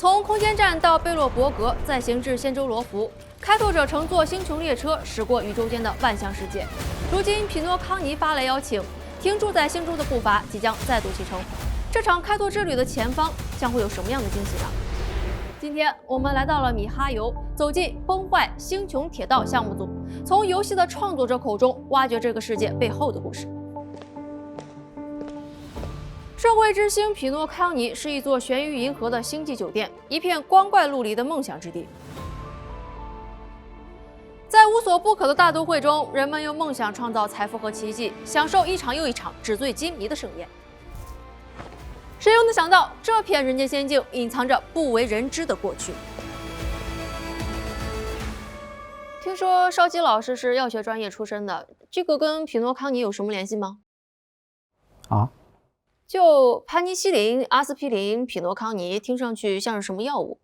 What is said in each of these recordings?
从空间站到贝洛伯格，再行至仙州罗浮，开拓者乘坐星穹列车驶过宇宙间的万象世界。如今，匹诺康尼发来邀请，停驻在星州的步伐即将再度启程。这场开拓之旅的前方将会有什么样的惊喜呢？今天我们来到了米哈游，走进崩坏星穹铁道项目组，从游戏的创作者口中挖掘这个世界背后的故事。社会之星匹诺康尼是一座悬于银河的星际酒店，一片光怪陆离的梦想之地。在无所不可的大都会中，人们用梦想创造财富和奇迹，享受一场又一场纸醉金迷的盛宴。谁又能想到，这片人间仙境隐藏着不为人知的过去？听说邵基老师是药学专业出身的，这个跟匹诺康尼有什么联系吗？就盘尼西林、阿司匹林、匹诺康尼，听上去像是什么药物？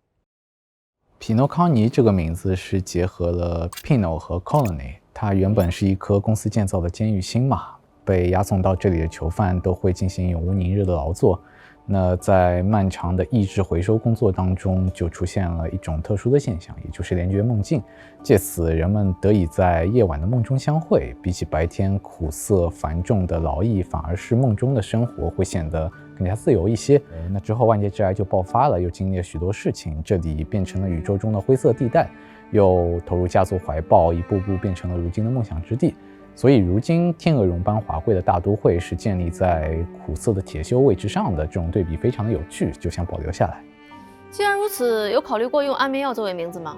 匹诺康尼这个名字是结合了 Pino 和 Colony， 它原本是一颗公司建造的监狱星嘛，被押送到这里的囚犯都会进行永无宁日的劳作。那在漫长的意志回收工作当中，就出现了一种特殊的现象，也就是联觉梦境。借此，人们得以在夜晚的梦中相会。比起白天苦涩繁重的劳役，反而是梦中的生活会显得更加自由一些。那之后，万劫之癌就爆发了，又经历了许多事情，这里变成了宇宙中的灰色地带，又投入家族怀抱，一步步变成了如今的梦想之地。所以，如今天鹅绒般华贵的大都会是建立在苦涩的铁锈位置上的，这种对比非常的有趣，就想保留下来。既然如此，有考虑过用安眠药作为名字吗？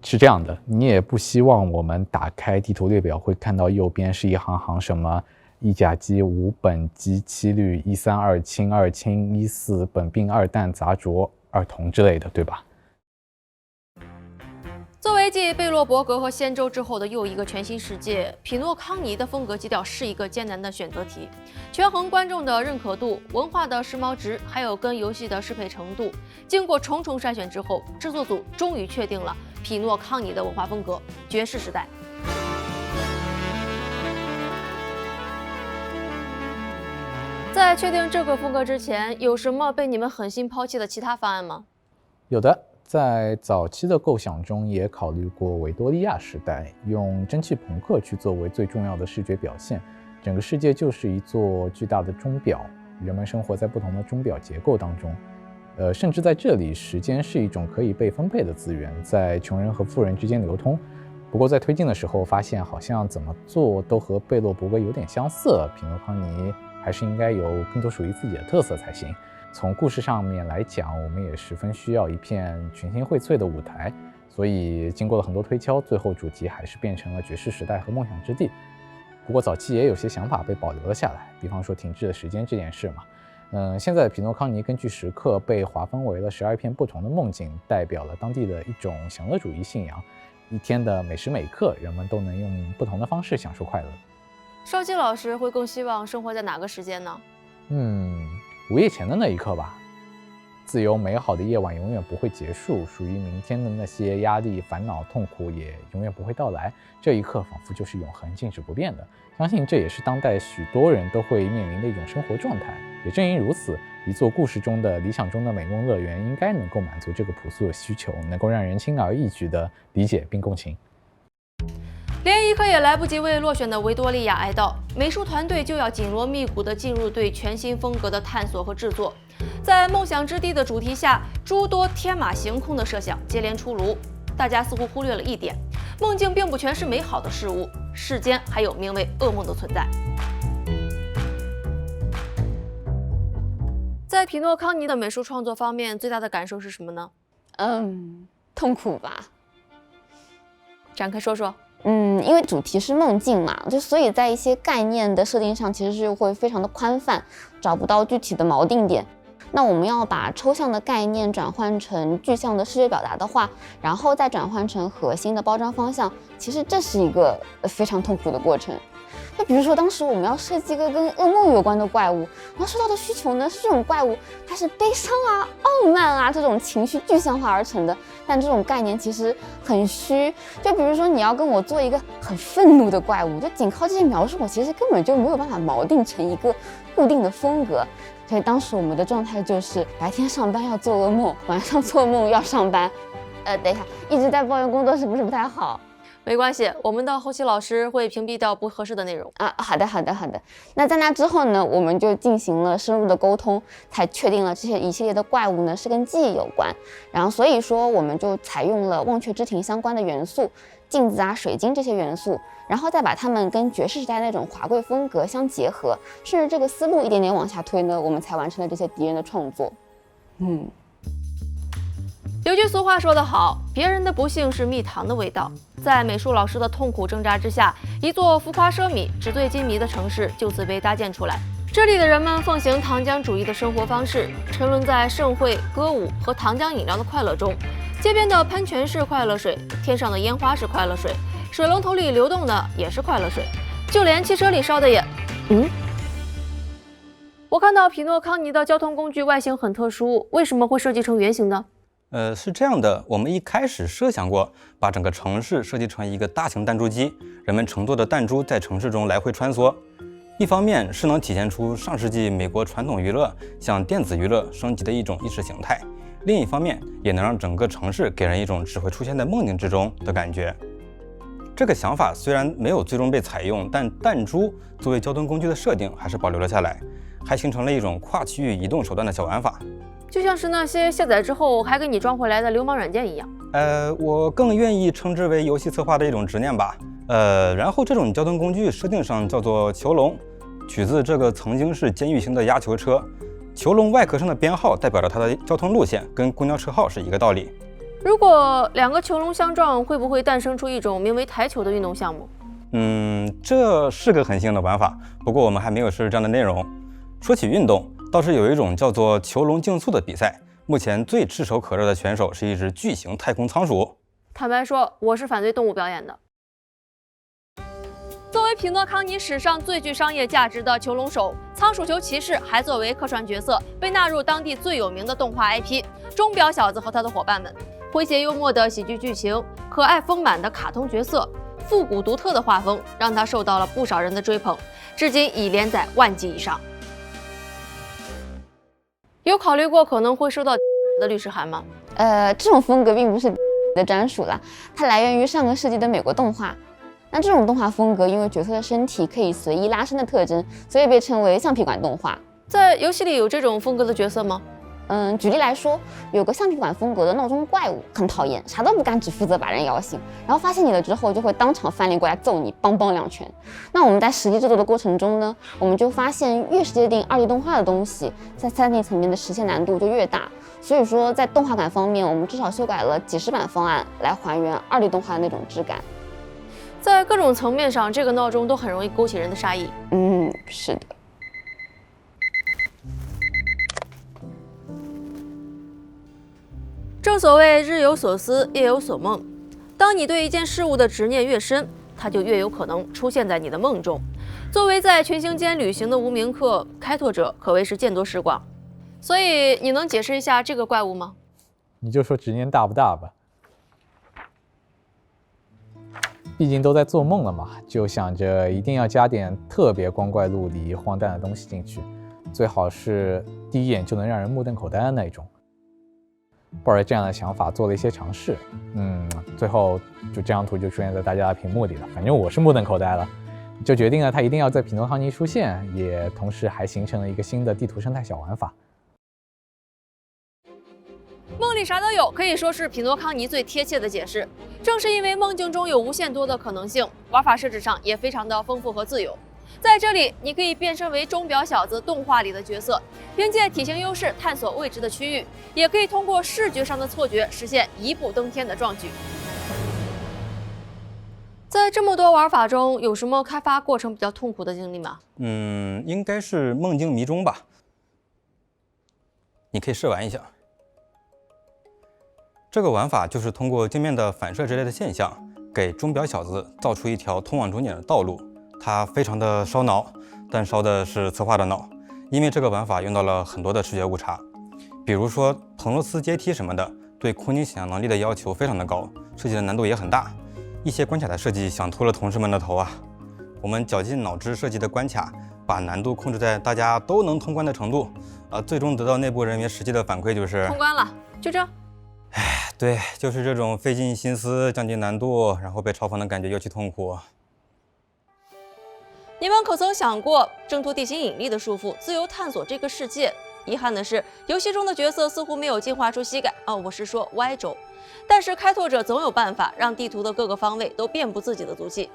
是这样的，你也不希望我们打开地图列表会看到右边是一行行什么1甲基5苯基7氯132氢2氢14苯并2氮杂浊2酮之类的，对吧？作为继贝洛伯格和仙州之后的又一个全新世界，匹诺康尼的风格基调是一个艰难的选择题，权衡观众的认可度、文化的时髦值，还有跟游戏的适配程度。经过重重筛选之后，制作组终于确定了匹诺康尼的文化风格——爵士时代。在确定这个风格之前，有什么被你们狠心抛弃的其他方案吗？有的。在早期的构想中，也考虑过维多利亚时代，用蒸汽朋克去作为最重要的视觉表现。整个世界就是一座巨大的钟表，人们生活在不同的钟表结构当中。甚至在这里，时间是一种可以被分配的资源，在穷人和富人之间流通。不过在推进的时候，发现好像怎么做都和贝洛伯格有点相似，匹诺康尼还是应该有更多属于自己的特色才行。从故事上面来讲，我们也十分需要一片群星荟萃的舞台，所以经过了很多推敲，最后主题还是变成了爵士时代和梦想之地。不过早期也有些想法被保留了下来，比方说停滞的时间这件事嘛。现在的匹诺康尼根据时刻被划分为了12片不同的梦境，代表了当地的一种享乐主义信仰。一天的每时每刻，人们都能用不同的方式享受快乐。邵基老师会更希望生活在哪个时间呢？午夜前的那一刻吧。自由美好的夜晚永远不会结束，属于明天的那些压力、烦恼、痛苦也永远不会到来。这一刻仿佛就是永恒、静止不变的。相信这也是当代许多人都会面临的一种生活状态。也正因如此，一座故事中的理想中的美梦乐园应该能够满足这个朴素的需求，能够让人轻而易举地理解并共情。连一刻也来不及为落选的维多利亚哀悼，美术团队就要紧锣密鼓地进入对全新风格的探索和制作。在梦想之地的主题下，诸多天马行空的设想接连出炉。大家似乎忽略了一点：梦境并不全是美好的事物，世间还有名为噩梦的存在。在匹诺康尼的美术创作方面，最大的感受是什么呢？痛苦吧。展开说说。因为主题是梦境嘛，所以在一些概念的设定上，其实是会非常的宽泛，找不到具体的锚定点。那我们要把抽象的概念转换成具象的视觉表达的话，然后再转换成核心的包装方向，其实这是一个非常痛苦的过程。就比如说当时我们要设计一个跟噩梦有关的怪物，然后收到的需求呢是这种怪物它是悲伤啊、傲慢啊这种情绪具象化而成的，但这种概念其实很虚。就比如说你要跟我做一个很愤怒的怪物，就仅靠这些描述，我其实根本就没有办法锚定成一个固定的风格。所以当时我们的状态就是白天上班要做噩梦，晚上做梦要上班。等一下，一直在抱怨工作是不是不太好？没关系，我们的后期老师会屏蔽掉不合适的内容啊。好的。那在那之后呢，我们就进行了深入的沟通，才确定了这些一系列的怪物呢是跟记忆有关。然后所以说我们就采用了忘却之庭相关的元素，镜子啊、水晶这些元素，然后再把它们跟爵士时代那种华贵风格相结合，顺着这个思路一点点往下推呢，我们才完成了这些敌人的创作。有句俗话说得好，别人的不幸是蜜糖的味道。在美术老师的痛苦挣扎之下，一座浮夸奢靡、纸醉金迷的城市就此被搭建出来。这里的人们奉行糖浆主义的生活方式，沉沦在盛会、歌舞和糖浆饮料的快乐中。街边的喷泉是快乐水，天上的烟花是快乐水，水龙头里流动的也是快乐水，就连汽车里烧的也……我看到匹诺康尼的交通工具外形很特殊，为什么会设计成圆形的？是这样的，我们一开始设想过把整个城市设计成一个大型弹珠机，人们乘坐的弹珠在城市中来回穿梭。一方面是能体现出上世纪美国传统娱乐向电子娱乐升级的一种意识形态，另一方面也能让整个城市给人一种只会出现在梦境之中的感觉。这个想法虽然没有最终被采用，但弹珠作为交通工具的设定还是保留了下来，还形成了一种跨区域移动手段的小玩法。就像是那些下载之后还给你装回来的流氓软件一样。我更愿意称之为游戏策划的一种执念吧。然后这种交通工具设定上叫做囚笼，取自这个曾经是监狱型的押囚车。囚笼外壳上的编号代表着它的交通路线，跟公交车号是一个道理。如果两个囚笼相撞，会不会诞生出一种名为台球的运动项目？这是个很新的玩法，不过我们还没有设置这样的内容。说起运动，倒是有一种叫做囚笼竞速的比赛，目前最炙手可热的选手是一只巨型太空仓鼠。坦白说，我是反对动物表演的。作为匹诺康尼史上最具商业价值的囚笼手，仓鼠球骑士还作为客串角色被纳入当地最有名的动画 IP 钟表小子和他的伙伴们。诙谐幽默的喜剧剧情，可爱丰满的卡通角色，复古独特的画风，让他受到了不少人的追捧，至今已连载10000集以上。有考虑过可能会收到的律师函吗？这种风格并不是的专属啦，它来源于上个世纪的美国动画。那这种动画风格因为角色的身体可以随意拉伸的特征，所以被称为橡皮管动画。在游戏里有这种风格的角色吗？举例来说，有个橡皮管风格的闹钟怪物，很讨厌，啥都不干，只负责把人摇醒，然后发现你了之后就会当场翻脸过来揍你，梆梆2拳。那我们在实际制作的过程中呢，我们就发现越是接近2D 动画的东西，在3D 层面的实现难度就越大。所以说在动画感方面，我们至少修改了几十版方案来还原2D 动画的那种质感。在各种层面上，这个闹钟都很容易勾起人的杀意。是的。正所谓日有所思，夜有所梦。当你对一件事物的执念越深，它就越有可能出现在你的梦中。作为在群星间旅行的无名客，开拓者可谓是见多识广。所以你能解释一下这个怪物吗？你就说执念大不大吧。毕竟都在做梦了嘛，就想着一定要加点特别光怪陆离、荒诞的东西进去，最好是第一眼就能让人目瞪口呆的那种。抱着这样的想法做了一些尝试，最后就这张图就出现在大家的屏幕里了。反正我是目瞪口呆了，就决定了它一定要在匹诺康尼出现，也同时还形成了一个新的地图生态小玩法。梦里啥都有，可以说是匹诺康尼最贴切的解释。正是因为梦境中有无限多的可能性，玩法设置上也非常的丰富和自由。在这里，你可以变身为钟表小子动画里的角色，凭借体型优势探索未知的区域，也可以通过视觉上的错觉实现一步登天的壮举。在这么多玩法中，有什么开发过程比较痛苦的经历吗？应该是梦境迷踪吧。你可以试玩一下。这个玩法就是通过镜面的反射之类的现象，给钟表小子造出一条通往终点的道路。它非常的烧脑，但烧的是策划的脑，因为这个玩法用到了很多的视觉误差，比如说彭罗斯阶梯什么的，对空间想象能力的要求非常的高，设计的难度也很大。一些关卡的设计想秃了同事们的头啊！我们绞尽脑汁设计的关卡，把难度控制在大家都能通关的程度，最终得到内部人员实际的反馈就是通关了，就这。对，就是这种费尽心思降低难度，然后被嘲讽的感觉尤其痛苦。你们可曾想过挣脱地心引力的束缚，自由探索这个世界？遗憾的是，游戏中的角色似乎没有进化出膝盖我是说 Y 轴。但是开拓者总有办法让地图的各个方位都遍布自己的足迹。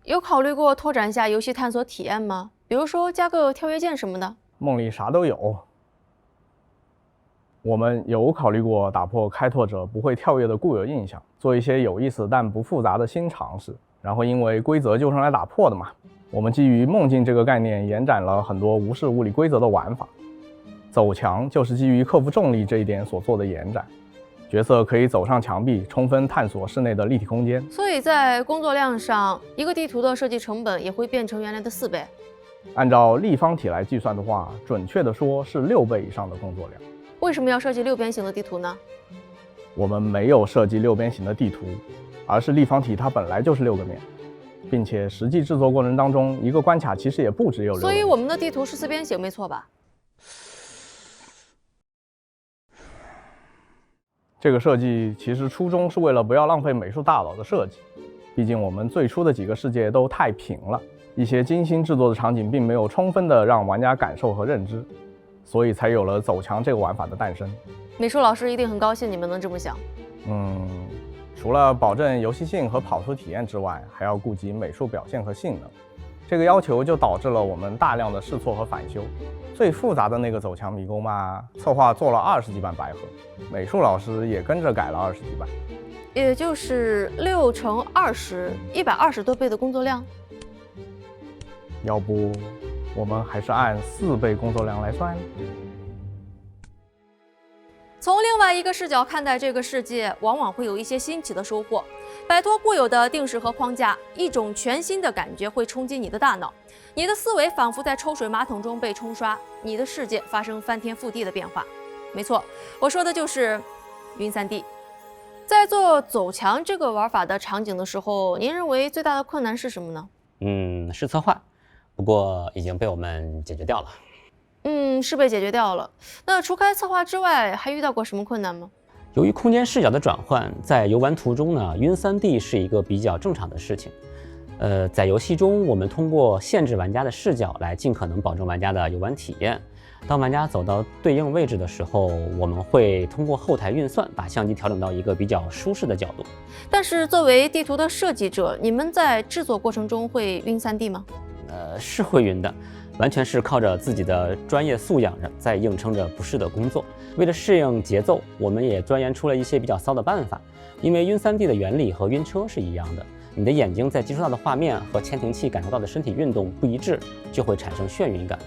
有考虑过拓展一下游戏探索体验吗？比如说加个跳跃键什么的。梦里啥都有。我们有考虑过打破开拓者不会跳跃的固有印象，做一些有意思但不复杂的新尝试。然后因为规则就是用来打破的嘛，我们基于梦境这个概念延展了很多无视物理规则的玩法。走墙就是基于克服重力这一点所做的延展。角色可以走上墙壁，充分探索室内的立体空间。所以在工作量上，一个地图的设计成本也会变成原来的4倍。按照立方体来计算的话，准确的说是6倍以上的工作量。为什么要设计6边形的地图呢？我们没有设计6边形的地图，而是立方体它本来就是6个面，并且实际制作过程当中，一个关卡其实也不只有6个面。所以我们的地图是4边形，没错吧？这个设计其实初衷是为了不要浪费美术大佬的设计，毕竟我们最初的几个世界都太平了，一些精心制作的场景并没有充分的让玩家感受和认知，所以才有了走墙这个玩法的诞生。美术老师一定很高兴你们能这么想。除了保证游戏性和跑图体验之外，还要顾及美术表现和性能。这个要求就导致了我们大量的试错和返修。最复杂的那个走墙迷宫嘛，策划做了20几版白盒，美术老师也跟着改了20几版，也就是6乘20，120多倍的工作量。要不我们还是按4倍工作量来算。从另外一个视角看待这个世界，往往会有一些新奇的收获。摆脱固有的定式和框架，一种全新的感觉会冲击你的大脑，你的思维仿佛在抽水马桶中被冲刷，你的世界发生翻天覆地的变化。没错，我说的就是晕3D。在做走墙这个玩法的场景的时候，您认为最大的困难是什么呢？是策划，不过已经被我们解决掉了。是被解决掉了。那除开策划之外，还遇到过什么困难吗？由于空间视角的转换，在游玩途中呢，晕3D 是一个比较正常的事情。在游戏中，我们通过限制玩家的视角来尽可能保证玩家的游玩体验。当玩家走到对应位置的时候，我们会通过后台运算，把相机调整到一个比较舒适的角度。但是作为地图的设计者，你们在制作过程中会晕3D 吗？是会晕的。完全是靠着自己的专业素养在硬撑着不适的工作。为了适应节奏，我们也钻研出了一些比较骚的办法。因为晕3D 的原理和晕车是一样的，你的眼睛在接触到的画面和监听器感受到的身体运动不一致，就会产生眩晕感。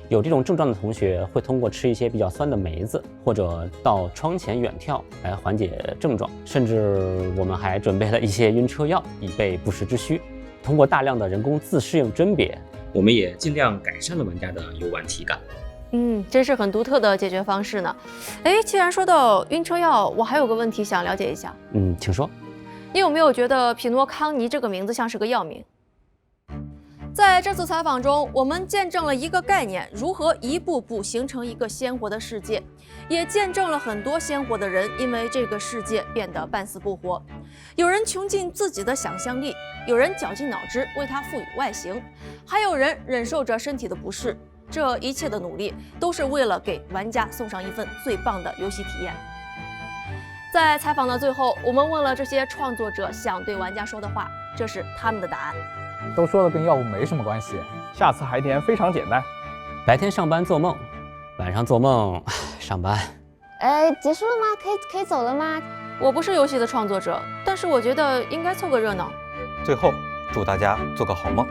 有这种症状的同学会通过吃一些比较酸的梅子，或者到窗前远眺来缓解症状。甚至我们还准备了一些晕车药，以备不时之需。通过大量的人工自适应甄别，我们也尽量改善了玩家的游玩体感。真是很独特的解决方式呢。既然说到晕车药，我还有个问题想了解一下。请说。你有没有觉得匹诺康尼这个名字像是个药名？在这次采访中，我们见证了一个概念如何一步步形成一个鲜活的世界，也见证了很多鲜活的人因为这个世界变得半死不活。有人穷尽自己的想象力，有人绞尽脑汁为它赋予外形，还有人忍受着身体的不适。这一切的努力都是为了给玩家送上一份最棒的游戏体验。在采访的最后，我们问了这些创作者想对玩家说的话，这是他们的答案。都说了跟药物没什么关系。下次海田非常简单，白天上班做梦，晚上做梦上班。结束了吗？可以走了吗？我不是游戏的创作者，但是我觉得应该凑个热闹。最后，祝大家做个好梦。